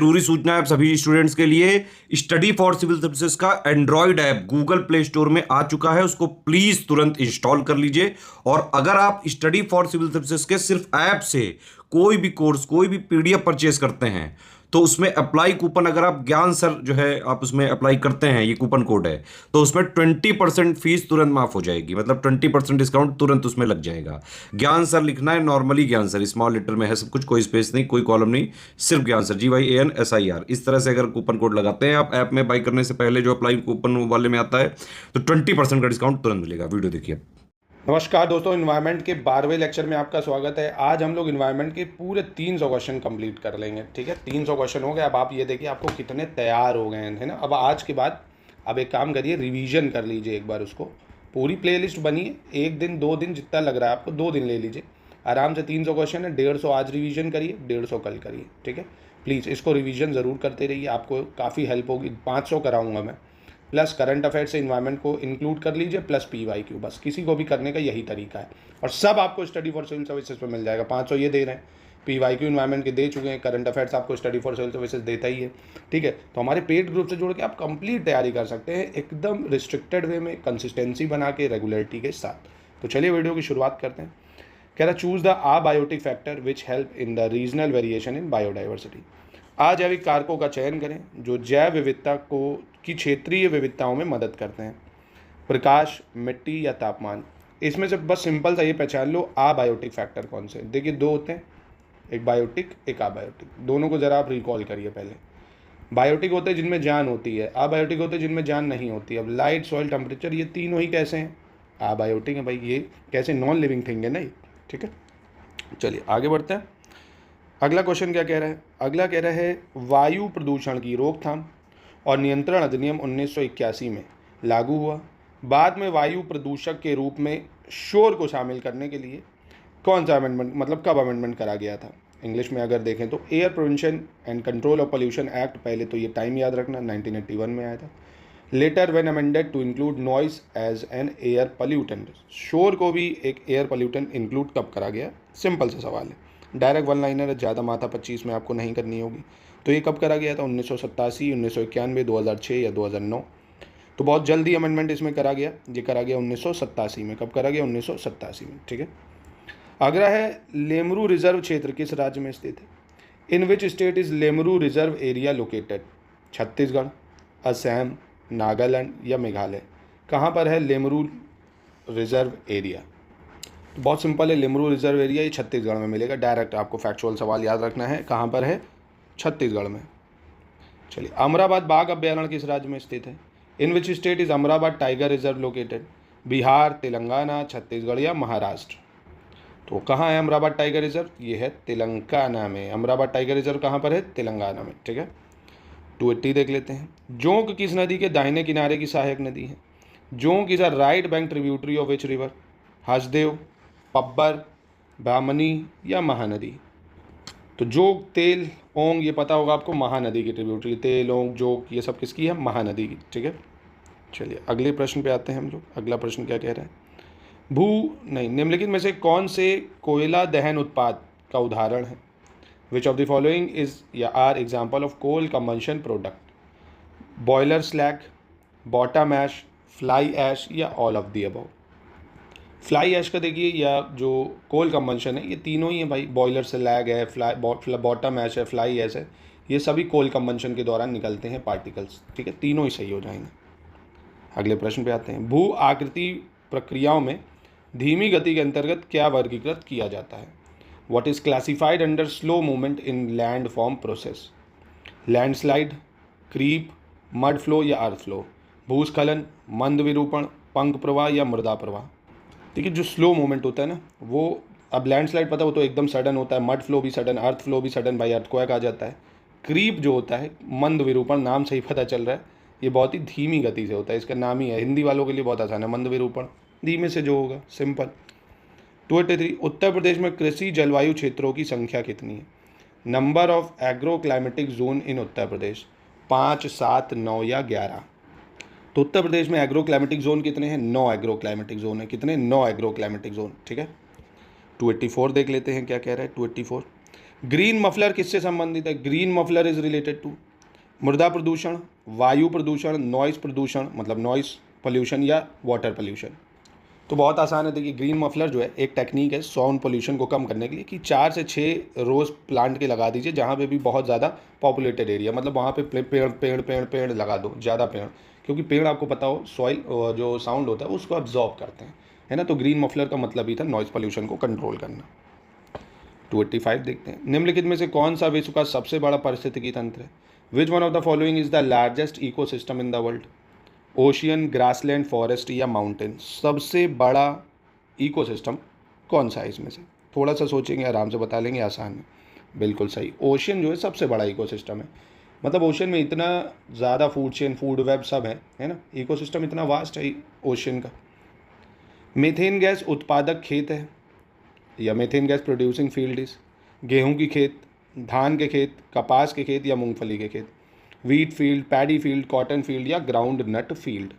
जरूरी सूचना है आप सभी स्टूडेंट्स के लिए। स्टडी फॉर सिविल सर्विसेज का Android app Google play store में आ चुका है, उसको प्लीज तुरंत इंस्टॉल कर लीजिए। और अगर आप स्टडी फॉर सिविल सर्विसेज के सिर्फ ऐप से कोई भी कोर्स, कोई भी पीडीएफ परचेज करते हैं तो उसमें अप्लाई कूपन, अगर आप ज्ञान सर जो है आप उसमें अप्लाई करते हैं, ये कूपन कोड है, तो उसमें 20% फीस तुरंत माफ हो जाएगी, मतलब 20% डिस्काउंट तुरंत उसमें लग जाएगा। ज्ञान सर लिखना है, नॉर्मली ज्ञान सर स्मॉल लेटर में है सब कुछ, कोई स्पेस नहीं, कोई कॉलम नहीं, सिर्फ ज्ञान सर GYANSIR। इस तरह से अगर कूपन कोड लगाते हैं आप ऐप में बाई करने से पहले, जो अप्लाई कूपन वाले में आता है, तो 20% का डिस्काउंट तुरंत मिलेगा। वीडियो देखिए। नमस्कार दोस्तों, इन्वायरमेंट के 12वें लेक्चर में आपका स्वागत है। आज हम लोग इन्वायरमेंट के पूरे 300 क्वेश्चन कंप्लीट कर लेंगे। ठीक है, 300 क्वेश्चन हो गए। अब आप ये देखिए आपको कितने तैयार हो गए हैं, है ना। अब आज के बाद अब एक काम करिए, रिवीजन कर लीजिए एक बार उसको। पूरी प्लेलिस्ट बनिए, 1 दिन 2 दिन जितना लग रहा है आपको, 2 दिन ले लीजिए आराम से। 300 क्वेश्चन है, 150 आज रिवीजन करिए, 150 कल करिए। ठीक है, प्लीज़ इसको रिवीजन ज़रूर करते रहिए, आपको काफ़ी हेल्प होगी। 500 कराऊंगा मैं, प्लस करंट अफेयर से इन्वायरमेंट को इंक्लूड कर लीजिए, प्लस PYQ। बस किसी को भी करने का यही तरीका है, और सब आपको स्टडी फॉर सिविल सर्विसेज पे मिल जाएगा। 500 ये दे रहे हैं, PYQ इन्वायरमेंट के दे चुके हैं, करंट अफेयर्स आपको स्टडी फॉर सिविल सर्विसेज देता ही है। ठीक है, तो हमारे पेड ग्रुप से जुड़ के आप कंप्लीट तैयारी कर सकते हैं, एकदम रिस्ट्रिक्टेड वे में, कंसिस्टेंसी बना के, रेगुलरिटी के साथ। तो चलिए वीडियो की शुरुआत करते हैं। कह रहा choose the abiotic factor which help in the regional variation in biodiversity. अजैविक कारकों का चयन करें जो जैव विविधता को की क्षेत्रीय विविधताओं में मदद करते हैं। प्रकाश, मिट्टी या तापमान। इसमें से बस सिंपल सा ये पहचान लो अबायोटिक फैक्टर कौन से। देखिए 2 होते हैं, एक बायोटिक एक अबायोटिक। दोनों को ज़रा आप रिकॉल करिए पहले। बायोटिक होते हैं जिनमें जान होती है, अबायोटिक होते हैं जिनमें जान नहीं होती। अब लाइट, सॉइल, टेम्परेचर, ये तीनों ही कैसे हैं? अबायोटिक है भाई। ये कैसे? नॉन लिविंग थिंग है ना ये। ठीक है, चलिए आगे बढ़ते हैं। अगला क्वेश्चन क्या कह रहा है? अगला कह रहा है वायु प्रदूषण की रोकथाम और नियंत्रण अधिनियम 1981 में लागू हुआ। बाद में वायु प्रदूषक के रूप में शोर को शामिल करने के लिए कौन सा अमेंडमेंट, मतलब कब अमेंडमेंट करा गया था? इंग्लिश में अगर देखें तो air prevention and control of pollution act, पहले तो ये टाइम याद रखना, 1981 में आया था। Later when amended to include noise as an air pollutant. शोर को भी एक एयर पोल्यूटेंट इंक्लूड कब करा गया? सिंपल सा सवाल है, डायरेक्ट वन लाइनर है, ज़्यादा माथा 25 में आपको नहीं करनी होगी। तो ये कब करा गया था? 1987, 1991, 2006 या 2009? तो बहुत जल्दी अमेंडमेंट इसमें करा गया। ये करा गया 1987 में। कब करा गया? 1987 में। ठीक है, अगला है लेमरू रिजर्व क्षेत्र किस राज्य में स्थित है? In which state is Lemru reserve area located? Chhattisgarh, Assam, Nagaland या मेघालय? कहाँ पर है लेमरू रिजर्व एरिया? तो बहुत सिंपल है, लेमरू रिजर्व एरिया ये छत्तीसगढ़ में मिलेगा। डायरेक्ट आपको फैक्चुअल सवाल याद रखना है, कहाँ पर है? छत्तीसगढ़ में। चलिए, अमराबाद बाघ अभ्यारण्य किस राज्य में स्थित है? In which state is Amrabad tiger reserve located? Bihar, Telangana, Chhattisgarh या महाराष्ट्र? तो कहाँ है अमराबाद टाइगर रिजर्व? ये है तेलंगाना में। अमराबाद टाइगर रिजर्व कहाँ पर है? तेलंगाना में। ठीक है, 280 देख लेते हैं। जोंक किस नदी के दाहिने किनारे की सहायक नदी है? Jonk is a right bank tributary of which river? Hasdeo, Pabbar, Brahmani या महानदी? तो जोग, तेल, ओंग, ये पता होगा आपको, महानदी की ट्रिब्यूटरी। तेल, ओंग, जोग, ये सब किसकी है? महानदी की। ठीक है, चलिए अगले प्रश्न पे आते हैं हम लोग। अगला प्रश्न क्या कह रहा है? निम्नलिखित में से कौन से कोयला दहन उत्पाद का उदाहरण है? Which of the following is या are example of coal combustion product? Boiler slag, bottom ash, fly ash या all of the above? Fly ash का देखिए, या जो कोल कंबंशन है, ये तीनों ही है भाई। बॉयलर स्लैग है, बॉटम ऐश है, फ्लाई ऐश है, ये सभी कोल कंबंशन के दौरान निकलते हैं पार्टिकल्स। ठीक है, तीनों ही सही हो जाएंगे। अगले प्रश्न पे आते हैं। भू आकृति प्रक्रियाओं में धीमी गति के अंतर्गत क्या वर्गीकृत किया जाता है? What is classified under slow movement in land form process? Landslide, creep, mud flow या अर्थ फ्लो? भूस्खलन, मंद विरूपण, पंख प्रवाह या मृदा प्रवाह? देखिए जो स्लो मूवमेंट होता है ना, वो, अब लैंडस्लाइड पता हो तो एकदम सडन होता है, मड फ्लो भी सडन, अर्थ फ्लो भी सडन, बाई अर्थक्वेक आ जाता है। क्रीप जो होता है, मंद विरूपण, नाम से ही पता चल रहा है, ये बहुत ही धीमी गति से होता है, इसका नाम ही है। हिंदी वालों के लिए बहुत आसान है, मंद विरूपण, धीमे से जो होगा, सिंपल। 283, उत्तर प्रदेश में कृषि जलवायु क्षेत्रों की संख्या कितनी है? Number of agro climatic zone इन उत्तर प्रदेश, 5, 7, 9 या 11? तो उत्तर प्रदेश में एग्रो क्लाइमेटिक जोन कितने हैं? 9 एग्रो क्लाइमेटिक जोन है। कितने? 9 एग्रो क्लाइमेटिक जोन। ठीक है, 284 देख लेते हैं क्या कह रहा है। 284, ग्रीन मफलर किससे संबंधित है? Green muffler is related to मृदा प्रदूषण, वायु प्रदूषण, नॉइस प्रदूषण मतलब नॉइस पोल्यूशन या वाटर पोल्यूशन। तो बहुत आसान है। देखिए ग्रीन मफलर जो है एक टेक्निक है साउंड पोल्यूशन को कम करने के लिए कि 4 से 6 रोज़ प्लांट के लगा दीजिए जहाँ पे भी बहुत ज़्यादा पॉपुलेटेड एरिया, मतलब वहाँ पे पेड़ पेड़ पेड़ पेड़ लगा दो, ज़्यादा पेड़, क्योंकि पेड़ आपको पता हो सॉइल जो साउंड होता है उसको अब्जॉर्ब करते हैं, है ना। तो ग्रीन मफलर का मतलब ही था नॉइस पोल्यूशन को कंट्रोल करना। 285 देखते हैं, निम्नलिखित में से कौन सा विश्व का सबसे बड़ा पारिस्थितिकी तंत्र है? Which one of the following is the largest ecosystem in the world? Ocean, grassland, forest या माउंटेन? सबसे बड़ा इकोसिस्टम कौन सा है इसमें से? थोड़ा सा सोचेंगे आराम से बता लेंगे, आसान है। बिल्कुल सही, ओशियन जो है सबसे बड़ा इकोसिस्टम है। मतलब ओशियन में इतना ज़्यादा फूड चेन, फूड वेब सब है ना। इकोसिस्टम इतना वास्ट है ओशियन का। मीथेन गैस उत्पादक खेत है या methane gas producing field is? गेहूं की खेत, धान के खेत, कपास के खेत या मूंगफली के खेत? Wheat field, paddy field, cotton field या ग्राउंड नट फील्ड?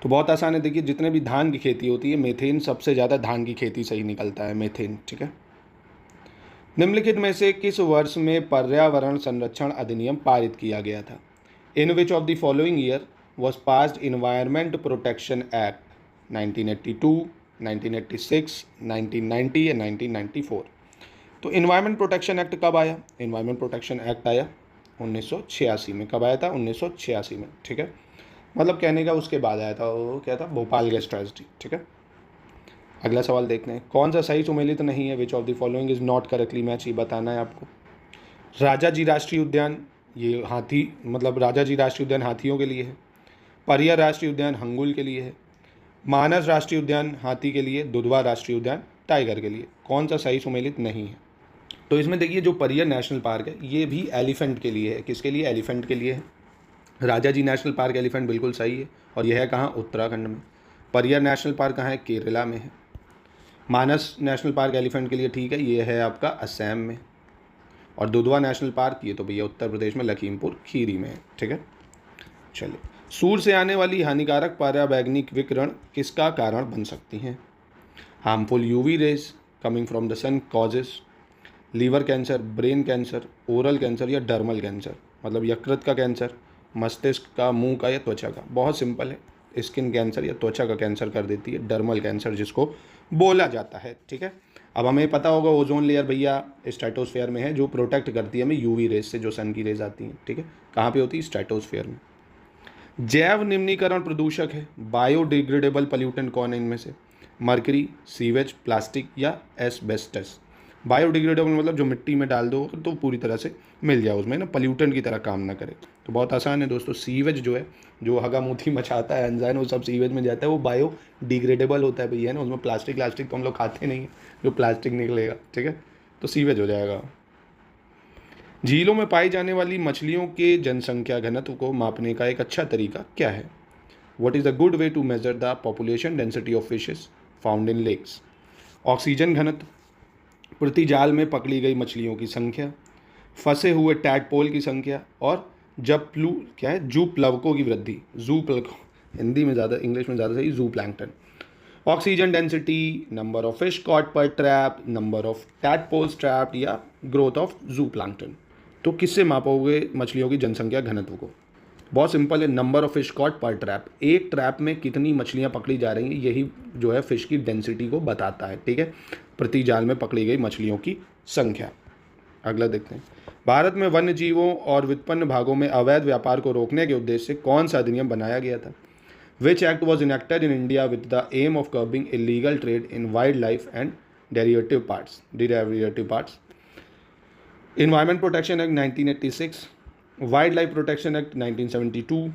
तो बहुत आसान है। देखिए जितने भी धान की खेती होती है मीथेन सबसे ज़्यादा धान की खेती से ही निकलता है मीथेन, ठीक है। निम्नलिखित में से किस वर्ष में पर्यावरण संरक्षण अधिनियम पारित किया गया था? In which of the following year was passed environment protection act? 1982, 1986, 1990 या 1994? तो इन्वायरमेंट प्रोटेक्शन एक्ट कब आया? इन्वायरमेंट प्रोटेक्शन एक्ट आया 1986 में। कब आया था? 1986 में, ठीक है। मतलब कहने का उसके बाद आया था, वो क्या था? भोपाल गैस ट्रेजेडी, ठीक है। अगला सवाल देखते हैं, कौन सा सही सुमेलित नहीं है? Which of the following is not correctly match, ये बताना है आपको। राजा जी राष्ट्रीय उद्यान, ये हाथी मतलब राजा जी राष्ट्रीय उद्यान हाथियों के लिए है। परिया राष्ट्रीय उद्यान हंगुल के लिए है। मानस राष्ट्रीय उद्यान हाथी के लिए। दुधवा राष्ट्रीय उद्यान टाइगर के लिए। कौन सा सही सुमेलित नहीं है? तो इसमें देखिए जो परिया नेशनल पार्क है ये भी एलिफेंट के लिए है। किसके लिए? एलिफेंट के लिए है। राजा जी नेशनल पार्क एलिफेंट बिल्कुल सही है, और यह है कहाँ? उत्तराखंड में। परिया नेशनल पार्क कहाँ है? केरला में है। मानस नेशनल पार्क एलिफेंट के लिए ठीक है, ये है आपका असम में। और दुधवा नेशनल पार्क ये तो भैया उत्तर प्रदेश में लखीमपुर खीरी में है, ठीक है। चलिए, सूर्य से आने वाली हानिकारक पराबैंगनी विकिरण किसका कारण बन सकती हैं? Harmful UV rays coming from the sun causes liver cancer, brain cancer, oral cancer या डर्मल कैंसर? मतलब यकृत का कैंसर, मस्तिष्क का, मुंह का या त्वचा का? बहुत सिंपल है, स्किन कैंसर या त्वचा का कैंसर कर देती है डर्मल कैंसर जिसको बोला जाता है, ठीक है। अब हमें पता होगा ओजोन लेयर भैया स्ट्रेटोस्फेयर में है जो प्रोटेक्ट करती है हमें यूवी रेज से, जो सन की रेज आती हैं, ठीक है। कहाँ पे होती है? स्ट्रेटोस्फेयर में। जैव निम्नीकरण प्रदूषक है, बायोडिग्रेडेबल पोल्यूटेंट कौन है इनमें से? मर्करी, सीवेज, प्लास्टिक या एस्बेस्टस? बायोडिग्रेडेबल मतलब जो मिट्टी में डाल दो तो पूरी तरह से मिल जाए उसमें ना, पोल्यूटेंट की तरह काम ना करे। तो बहुत आसान है दोस्तों, सीवेज जो है जो हगामूथी मचाता है एंजाइम वो सब सीवेज में जाता है, वो बायोडिग्रेडेबल होता है भैया, है ना। उसमें प्लास्टिक तो हम लोग खाते नहीं है जो प्लास्टिक निकलेगा, ठीक है। तो सीवेज हो जाएगा। झीलों में पाई जाने वाली मछलियों के जनसंख्या घनत्व को मापने का एक अच्छा तरीका क्या है? What is a good way to measure the population density of fishes found in lakes? Oxygen घनत्व, प्रति जाल में पकड़ी गई मछलियों की संख्या, फंसे हुए टैडपोल की संख्या, और जू प्लवकों की वृद्धि। जू प्लवको हिंदी में ज़्यादा, इंग्लिश में ज़्यादा सही, zooplankton. Oxygen density, number of fish caught per trap, number of tadpoles trapped या ग्रोथ ऑफ जू प्लैंक्टन? तो किससे मापोगे मछलियों की जनसंख्या घनत्व को? बहुत सिंपल है, number of fish caught per trap. एक ट्रैप में कितनी मछलियां पकड़ी जा रही हैं यही जो है फिश की डेंसिटी को बताता है, ठीक है। प्रति जाल में पकड़ी गई मछलियों की संख्या। अगला देखते हैं, भारत में वन्य जीवों और व्युत्पन्न भागों में अवैध व्यापार को रोकने के उद्देश्य से कौन सा अधिनियम बनाया गया था? Which act was enacted in India with the aim of curbing illegal trade in wildlife and derivative parts? Environment protection act 1986, wildlife protection act 1972,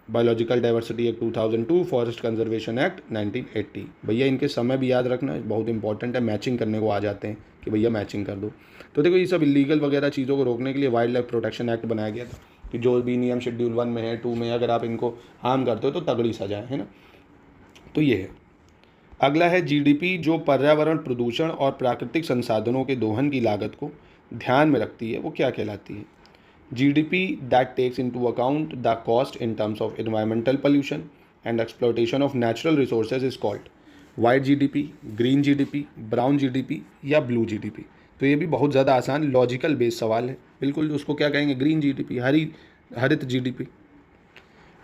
biological diversity act 2002, forest conservation act 1980। भैया इनके समय भी याद रखना बहुत important है, matching करने को आ जाते हैं कि भैया मैचिंग कर दो। तो देखो ये सब इलीगल वगैरह चीज़ों को रोकने के लिए वाइल्ड लाइफ प्रोटेक्शन एक्ट बनाया गया था कि जो भी नियम शेड्यूल 1 में है, 2 में, अगर आप इनको हार्म करते हो तो तगड़ी सजा है ना। तो ये है। अगला है जीडीपी, जो पर्यावरण प्रदूषण और प्राकृतिक संसाधनों के दोहन की लागत को ध्यान में रखती है, वो क्या कहलाती है? GDP that takes into account the cost in terms of environmental pollution and exploitation of natural resources is called white GDP, green GDP, brown GDP या blue GDP? तो ये भी बहुत ज़्यादा आसान लॉजिकल बेस्ड सवाल है, बिल्कुल। उसको क्या कहेंगे, ग्रीन जीडीपी, हरित जीडीपी।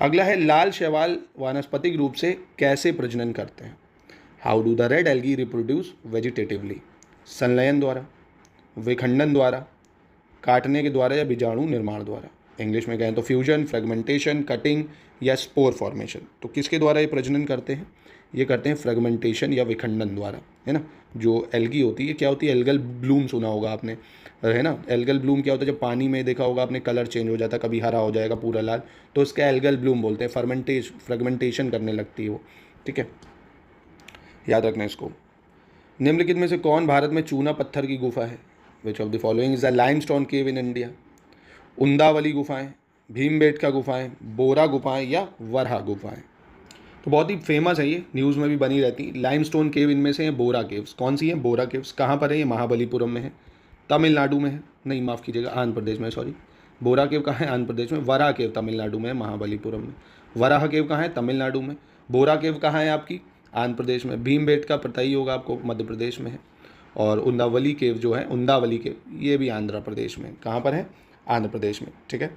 अगला है लाल शैवाल वानस्पतिक रूप से कैसे प्रजनन करते हैं। How do the red algae reproduce vegetatively. संलयन द्वारा, विखंडन द्वारा, काटने के द्वारा या बीजाणु निर्माण द्वारा। इंग्लिश में कहें तो फ्यूजन, फ्रेगमेंटेशन, कटिंग या स्पोर फॉर्मेशन। तो किसके द्वारा ये प्रजनन करते हैं, ये करते हैं फ्रेगमेंटेशन या विखंडन द्वारा, है ना। जो एल्गी होती है, क्या होती है, एल्गल ब्लूम सुना होगा आपने, है ना। एल्गल ब्लूम क्या होता है, जब पानी में देखा होगा आपने, कलर चेंज हो जाता है, कभी हरा हो जाएगा, पूरा लाल, तो उसका एल्गल ब्लूम बोलते हैं। फ्रेगमेंटेशन करने लगती है वो, ठीक है, याद रखना इसको। निम्नलिखित में से कौन भारत में चूना पत्थर की गुफा है। Which of the following is a limestone cave in India. Undavalli गुफाएं, भीमबेटका गुफाएं, बोरा गुफाएं या वरहा गुफाएं। तो बहुत ही फेमस है ये, न्यूज़ में भी बनी रहती। लाइमस्टोन केव इनमें से है बोरा केव्स। कौन सी है, बोरा केव्स। कहाँ पर है ये, महाबलीपुरम में है, तमिलनाडु में है, नहीं माफ़ कीजिएगा, आंध्र प्रदेश में, सॉरी। बोरा केव कहाँ है, आंध्र प्रदेश में। वराह केव तमिलनाडु में है, महाबलीपुरम में। वराह केव कहाँ है, तमिलनाडु में। बोरा केव कहाँ है आपकी, आंध्र प्रदेश में। भीमबेटका पता ही होगा आपको, मध्य प्रदेश में है। और उंदावली केव जो है, उंदावली केव, ये भी आंध्र प्रदेश में। कहाँ पर है, आंध्र प्रदेश में, ठीक है।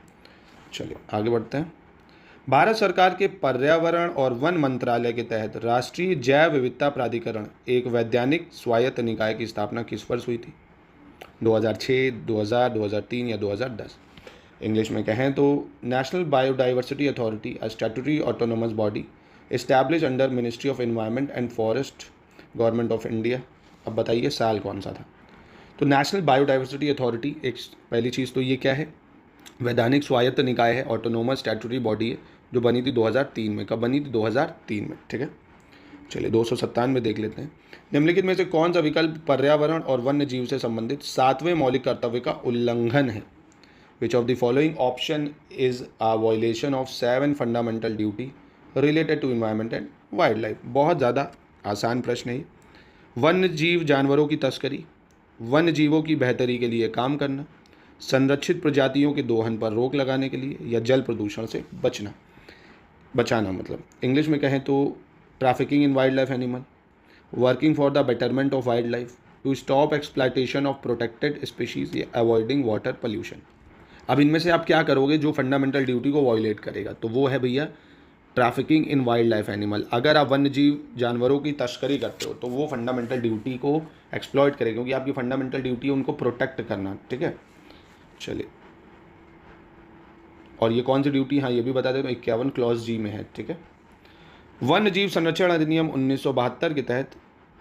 चलिए आगे बढ़ते हैं। भारत सरकार के पर्यावरण और वन मंत्रालय के तहत राष्ट्रीय जैव विविधता प्राधिकरण एक वैधानिक स्वायत्त निकाय की स्थापना किस वर्ष हुई थी। 2006, 2000, 2003 या 2010। इंग्लिश में कहें तो national biodiversity authority, a statutory autonomous body establish under ministry of environment and forest, government of India. अब बताइए साल कौन सा था। तो नेशनल बायोडाइवर्सिटी अथॉरिटी, एक पहली चीज़ तो ये क्या है, वैधानिक स्वायत्त निकाय है, ऑटोनोमस स्टैट्यूटरी बॉडी है, जो बनी थी 2003 में। कब बनी थी, 2003 में, ठीक है। चलिए 297 में देख लेते हैं। निम्नलिखित में से कौन सा विकल्प पर्यावरण और वन्य जीव से संबंधित 7वें मौलिक कर्तव्य का उल्लंघन है। Which of the following option is a violation of 7 fundamental duty related to environment and wildlife. बहुत ज़्यादा आसान प्रश्न है ये। वन्य जीव जानवरों की तस्करी, वन्य जीवों की बेहतरी के लिए काम करना, संरक्षित प्रजातियों के दोहन पर रोक लगाने के लिए, या जल प्रदूषण से बचाना मतलब। इंग्लिश में कहें तो trafficking in wildlife animal, working for the betterment of wildlife, to stop exploitation of protected species, या अवॉइडिंग वाटर पोल्यूशन। अब इनमें से आप क्या करोगे जो फंडामेंटल ड्यूटी को वायलेट करेगा, तो वो है भैया trafficking in wildlife animal. अगर आप वन्य जीव जानवरों की तस्करी करते हो तो वो फंडामेंटल ड्यूटी को एक्सप्लॉयट करेगा, क्योंकि आपकी फंडामेंटल ड्यूटी है उनको प्रोटेक्ट करना, ठीक है। चलिए, और ये कौन सी ड्यूटी, हाँ ये भी बता दें, 51 क्लॉज जी में है, ठीक है। वन्य जीव संरक्षण अधिनियम 1972 के तहत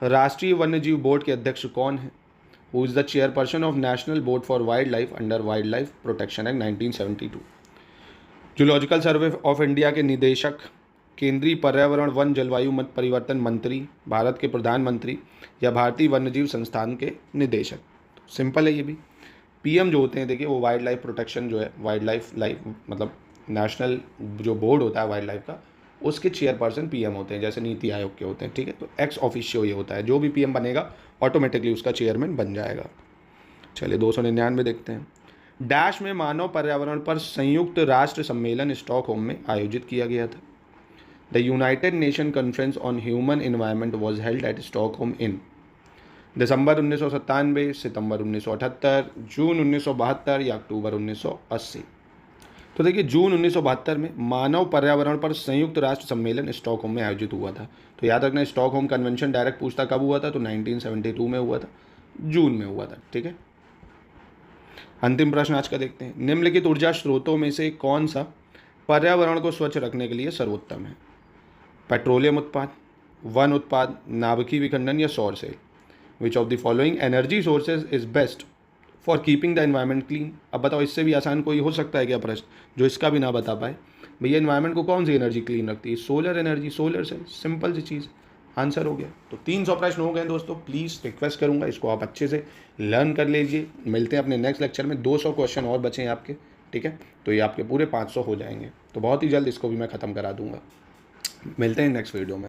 राष्ट्रीय वन्य जीव बोर्ड के अध्यक्ष कौन है। Who is the chairperson of national board for wild life under wild life protection act 1972। Zoological survey of India के निदेशक, केंद्रीय पर्यावरण वन जलवायु परिवर्तन मंत्री, भारत के प्रधानमंत्री, या भारतीय वन्यजीव संस्थान के निदेशक। सिंपल है ये भी। पीएम जो होते हैं, देखिए वो वाइल्ड लाइफ प्रोटेक्शन जो है, वाइल्ड लाइफ मतलब नेशनल जो बोर्ड होता है वाइल्ड लाइफ का, उसके चेयरपर्सन पीएम होते हैं, जैसे नीति आयोग के होते हैं, ठीक है। तो एक्स ऑफिशियो ये होता है, जो भी पीएम बनेगा ऑटोमेटिकली उसका चेयरमैन बन जाएगा। चलिए 299 देखते हैं। डैश में मानव पर्यावरण पर संयुक्त राष्ट्र सम्मेलन स्टॉकहोम में आयोजित किया गया था। The united nation conference on human environment was held at Stockholm in December 1997, September 1978, June 1972 या अक्टूबर 1980। तो देखिए जून 1972 में मानव पर्यावरण पर संयुक्त राष्ट्र सम्मेलन स्टॉकहोम में आयोजित हुआ था। तो याद रखना, स्टॉकहोम कन्वेंशन डायरेक्ट पूछता कब हुआ था, तो 1972 में हुआ था, जून में हुआ था, ठीक है। अंतिम प्रश्न आज का देखते हैं। निम्नलिखित ऊर्जा स्रोतों में से कौन सा पर्यावरण को स्वच्छ रखने के लिए सर्वोत्तम है। पेट्रोलियम उत्पाद, वन उत्पाद, नाभिकीय विखंडन या सौर cell. Which of the following energy sources is best for keeping the environment clean. अब बताओ, इससे भी आसान कोई हो सकता है क्या प्रश्न जो इसका भी ना बता पाए। भैया एनवायरनमेंट को कौन सी एनर्जी क्लीन रखती है, solar energy, solar cell. Simple सी चीज़, आंसर हो गया। तो 300 प्रश्न हो गए दोस्तों। प्लीज़ रिक्वेस्ट करूंगा इसको आप अच्छे से लर्न कर लीजिए। मिलते हैं अपने नेक्स्ट लेक्चर में। 200 क्वेश्चन और बचे हैं आपके, ठीक है। तो ये आपके पूरे 500 हो जाएंगे। तो बहुत ही जल्द इसको भी मैं ख़त्म करा दूंगा। मिलते हैं नेक्स्ट वीडियो में।